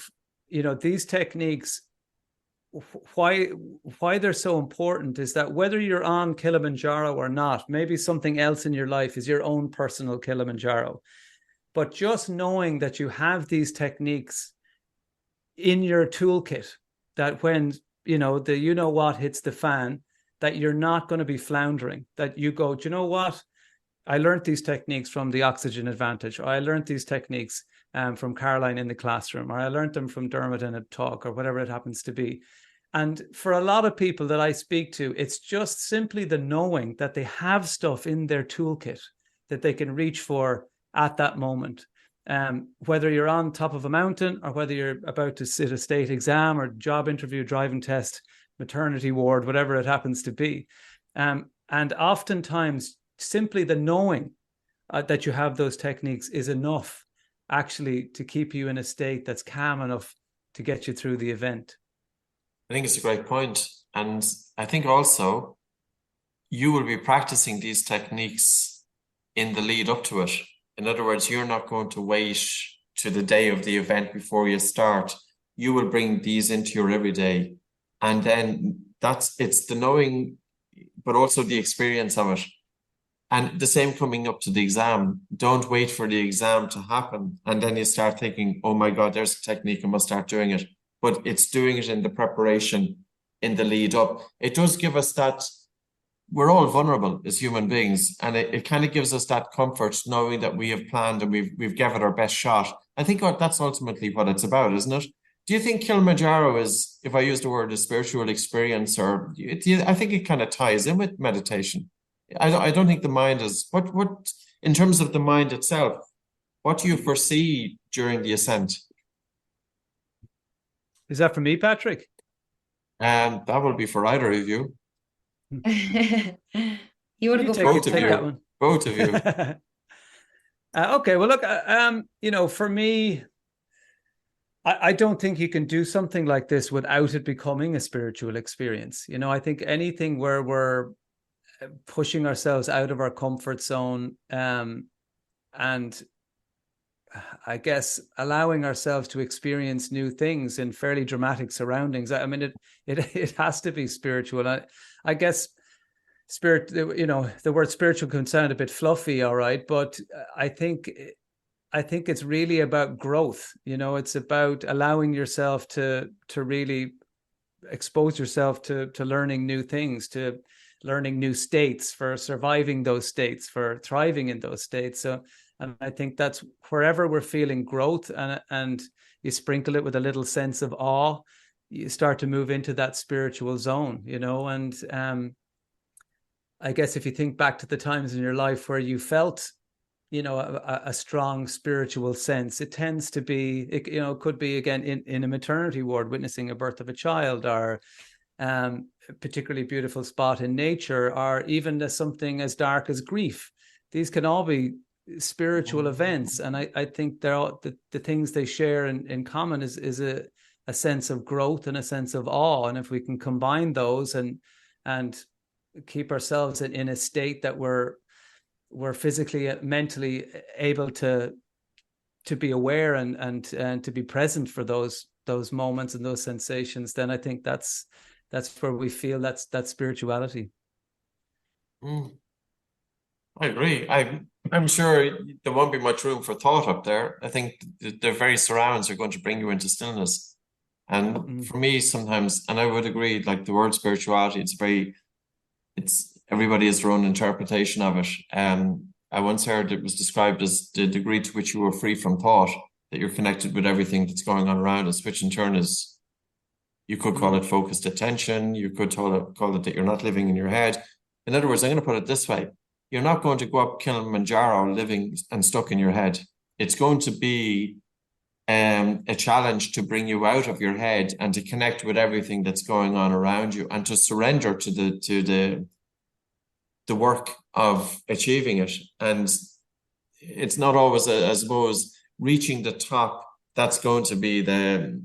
you know, these techniques, why they're so important is that whether you're on Kilimanjaro or not, maybe something else in your life is your own personal Kilimanjaro. But just knowing that you have these techniques in your toolkit, that when, you know, the you know what hits the fan, that you're not going to be floundering, that you go, do you know what? I learned these techniques from the Oxygen Advantage, or I learned these techniques from Caroline in the classroom, or I learned them from Dermot in a talk, or whatever it happens to be. And for a lot of people that I speak to, it's just simply the knowing that they have stuff in their toolkit that they can reach for at that moment. Whether you're on top of a mountain, or whether you're about to sit a state exam or job interview, driving test, maternity ward, whatever it happens to be. And oftentimes, simply the knowing that you have those techniques is enough actually to keep you in a state that's calm enough to get you through the event. I think it's a great point. And I think also you will be practicing these techniques in the lead up to it. In other words, you're not going to wait to the day of the event before you start. You will bring these into your everyday. And then it's the knowing, but also the experience of it. And the same coming up to the exam. Don't wait for the exam to happen. And then you start thinking, oh my God, there's a technique, I must start doing it. But it's doing it in the preparation, in the lead up. It does give us that, we're all vulnerable as human beings. And it kind of gives us that comfort knowing that we have planned and we've given it our best shot. I think that's ultimately what it's about, isn't it? Do you think Kilimanjaro is, if I use the word, a spiritual experience, or I think it kind of ties in with meditation? I don't think the mind is, what in terms of the mind itself, what do you foresee during the ascent? Is that for me, Patrick? That will be for either of you. You want to go both first? of you. That one. Both of you. Okay, well, look, you know, for me, I don't think you can do something like this without it becoming a spiritual experience. You know, I think anything where we're pushing ourselves out of our comfort zone, and I guess allowing ourselves to experience new things in fairly dramatic surroundings. I mean, it has to be spiritual. I guess spirit, you know, the word spiritual can sound a bit fluffy, all right, but I think it's really about growth. You know, it's about allowing yourself to really expose yourself to learning new things, to learning new states, for surviving those states, for thriving in those states. So, and I think that's wherever we're feeling growth, and you sprinkle it with a little sense of awe, you start to move into that spiritual zone, you know. And I guess if you think back to the times in your life where you felt, you know, a strong spiritual sense, it tends to be, you know, it could be again in a maternity ward, witnessing a birth of a child, or particularly beautiful spot in nature, or even something as dark as grief. These can all be spiritual events, and I think they're all, the things they share in common is a sense of growth and a sense of awe. And if we can combine those and keep ourselves in a state that we're physically, mentally able to be aware and to be present for those moments and those sensations, then I think that's where we feel that's spirituality. I agree. I'm sure there won't be much room for thought up there. I think the very surrounds are going to bring you into stillness. And for me, sometimes, and I would agree, like the word spirituality, it's everybody has their own interpretation of it. I once heard it was described as the degree to which you are free from thought, that you're connected with everything that's going on around us, which in turn is, you could call it focused attention. You could call it that you're not living in your head. In other words, I'm going to put it this way. You're not going to go up Kilimanjaro living and stuck in your head. It's going to be a challenge to bring you out of your head and to connect with everything that's going on around you and to surrender to the work of achieving it. And it's not always, I suppose, reaching the top that's going to be the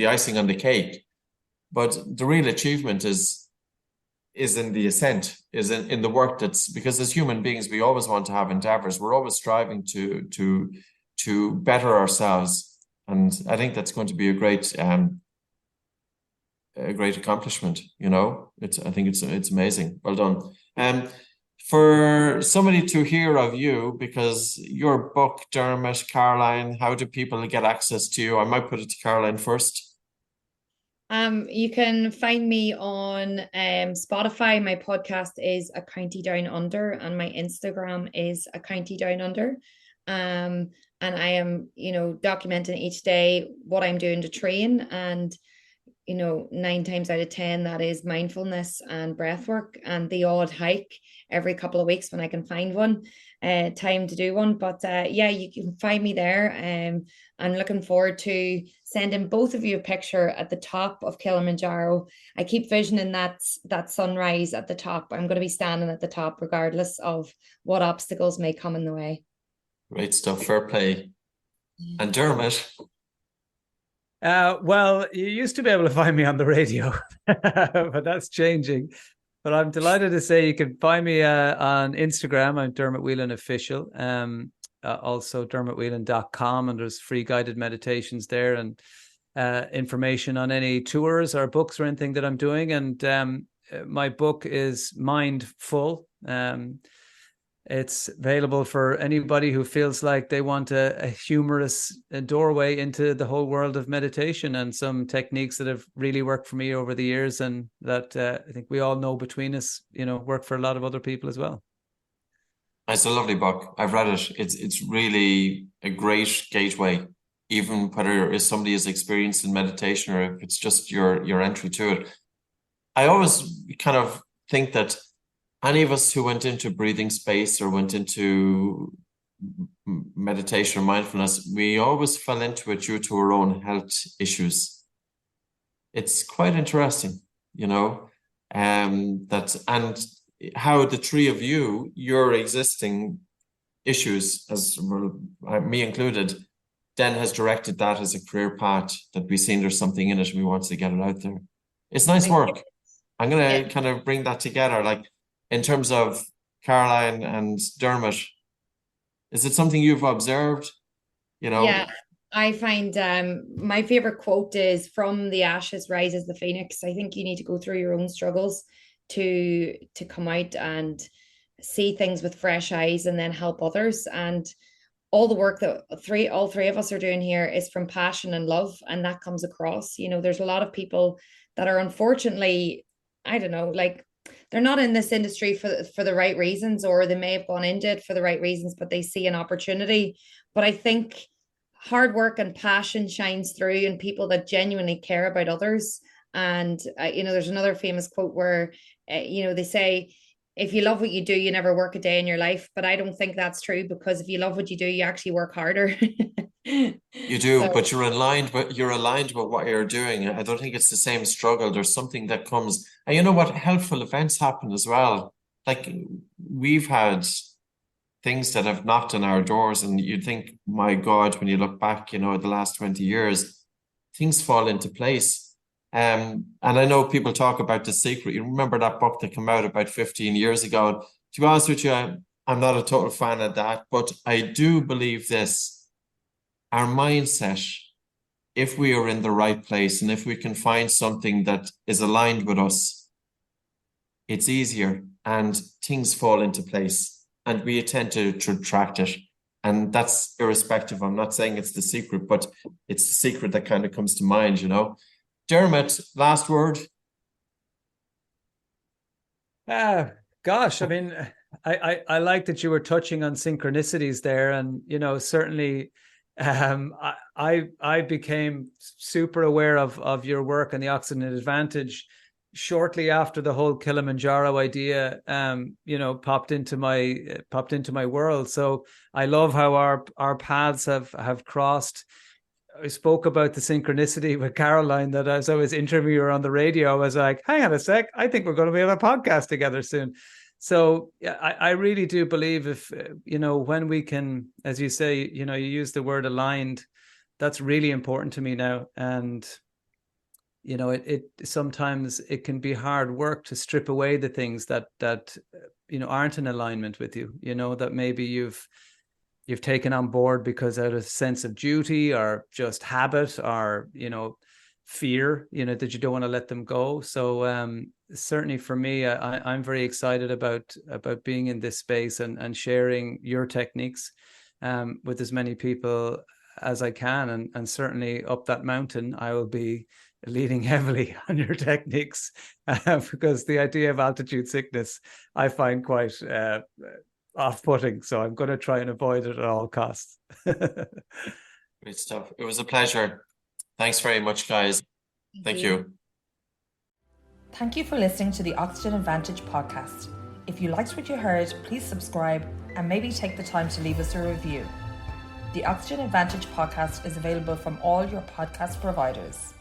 icing on the cake. But the real achievement is in the ascent, is in the work that's, because as human beings, we always want to have endeavors. We're always striving to better ourselves. And I think that's going to be a great accomplishment. I think it's amazing. Well done. For somebody to hear of you, because your book, Dermot, Caroline, how do people get access to you? I might put it to Caroline first. You can find me on Spotify. My podcast is A County Down Under, and my Instagram is A County Down Under. And I am, documenting each day what I'm doing to train, and 9 times out of 10 that is mindfulness and breath work, and the odd hike every couple of weeks when I can find one time to do one. But yeah, you can find me there. I'm looking forward to sending both of you a picture at the top of Kilimanjaro. I keep visioning that sunrise at the top. I'm going to be standing at the top regardless of what obstacles may come in the way. Great stuff. Fair play. And Dermot? Well, you used to be able to find me on the radio, but that's changing. But I'm delighted to say you can find me on Instagram. I'm Dermot Whelan Official. Also dermotwhelan.com, and there's free guided meditations there, and information on any tours or books or anything that I'm doing. And my book is Mindful. It's available for anybody who feels like they want a humorous doorway into the whole world of meditation, and some techniques that have really worked for me over the years, and that I think we all know between us, work for a lot of other people as well. It's a lovely book. I've read it. It's really a great gateway, even whether somebody is experienced in meditation or if it's just your entry to it. I always kind of think that any of us who went into breathing space or went into meditation or mindfulness, we always fell into it due to our own health issues. It's quite interesting, and how the three of you, your existing issues, as me included, then has directed that as a career path, that we've seen there's something in it and we want to get it out there. It's nice work. I'm going to kind of bring that together, like, in terms of Caroline and Dermot, is it something you've observed? Yeah, I find my favorite quote is, "From the ashes rises the phoenix." I think you need to go through your own struggles to come out and see things with fresh eyes and then help others. And all the work that all three of us are doing here is from passion and love, and that comes across. There's a lot of people that are, unfortunately, I don't know, like, they're not in this industry for the right reasons, or they may have gone into it for the right reasons, but they see an opportunity. But I think hard work and passion shines through in people that genuinely care about others. And there's another famous quote where they say, if you love what you do, you never work a day in your life. But I don't think that's true, because if you love what you do, you actually work harder. You do, So, but you're aligned with what you're doing. I don't think it's the same struggle. There's something that comes, and you know what? Helpful events happen as well. Like we've had things that have knocked on our doors, and you think, my God, when you look back, the last 20 years, things fall into place. And I know people talk about The Secret. You remember that book that came out about 15 years ago? To be honest with you, I'm not a total fan of that, but I do believe this. Our mindset, if we are in the right place and if we can find something that is aligned with us, it's easier and things fall into place and we tend to attract it. And that's irrespective. I'm not saying it's The Secret, but it's The Secret that kind of comes to mind, Dermot, last word. Gosh, I mean, I like that you were touching on synchronicities there, and certainly I became super aware of your work and the Oxygen Advantage shortly after the whole Kilimanjaro idea popped into my world. So I love how our paths have crossed. I spoke about the synchronicity with Caroline, that as I was interviewing her on the radio, I was like, hang on a sec, I think we're going to be on a podcast together soon. So yeah, I really do believe if, when we can, as you say, you use the word aligned, that's really important to me now. And, it sometimes it can be hard work to strip away the things that aren't in alignment with you, that maybe you've taken on board because out of sense of duty or just habit or, fear, that you don't want to let them go. So certainly for me, I'm very excited about being in this space and sharing your techniques with as many people as I can. And certainly up that mountain, I will be leaning heavily on your techniques because the idea of altitude sickness, I find quite off-putting. So I'm going to try and avoid it at all costs. Great stuff. It was a pleasure. Thanks very much, guys. Thank you. Thank you for listening to the Oxygen Advantage podcast. If you liked what you heard, please subscribe and maybe take the time to leave us a review. The Oxygen Advantage podcast is available from all your podcast providers.